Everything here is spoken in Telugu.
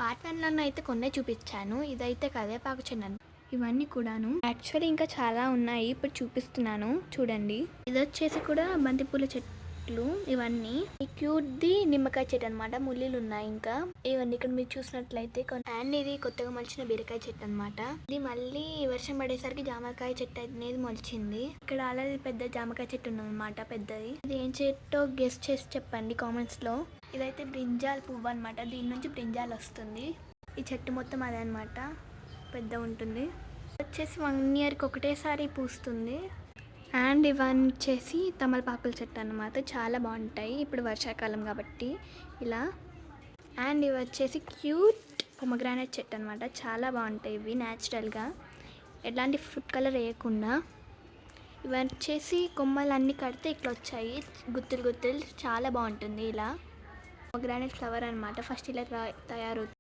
పార్ట్ 1లో అయితే కొన్నే చూపించాను. ఇదైతే కరివేపాకు చెట్టు. ఇవన్నీ కూడాను యాక్చువల్లీ ఇంకా చాలా ఉన్నాయి. ఇప్పుడు చూపిస్తున్నాను చూడండి. ఇది వచ్చేసి కూడా బంతిపూల చెట్లు. ఇవన్నీ క్యూట్ది నిమ్మకాయ చెట్టు అనమాట. ముల్లీలు ఉన్నాయి. ఇంకా ఇవన్నీ ఇక్కడ మీరు చూసినట్లయితే అండ్ ఇది కొత్తగా మొలిచిన బీరకాయ చెట్టు అనమాట. ఇది మళ్ళీ వర్షం పడేసరికి జామకాయ చెట్టు అనేది మొలిచింది. ఇక్కడ అలాగే పెద్ద జామకాయ చెట్టు ఉందన్నమాట. పెద్దది. ఇది ఏం చెట్టో గెస్ చేసి చెప్పండి కామెంట్స్ లో. ఇదైతే బ్రింజాల్ పువ్వు అనమాట. దీని నుంచి బ్రింజాల్ వస్తుంది. ఈ చెట్టు మొత్తం అదే అనమాట. పెద్ద ఉంటుంది. వచ్చేసి 1 ఇయర్కి ఒకటేసారి పూస్తుంది. అండ్ ఇవన్నీ వచ్చేసి తమలపాకుల చెట్టు అనమాట. చాలా బాగుంటాయి ఇప్పుడు వర్షాకాలం కాబట్టి ఇలా. అండ్ ఇవి వచ్చేసి క్యూట్ పొమగ్రానైట్ చెట్టు అనమాట. చాలా బాగుంటాయి ఇవి న్యాచురల్గా, ఎలాంటి ఫుడ్ కలర్ వేయకుండా. ఇవి వచ్చేసి కొమ్మలు అన్నీ కడితే ఇట్లా వచ్చాయి గుత్తులు గుత్తులు. చాలా బాగుంటుంది ఇలా. పొమగ్రానైట్ ఫ్లవర్ అనమాట. ఫస్ట్ ఇలా తయారవుతుంది.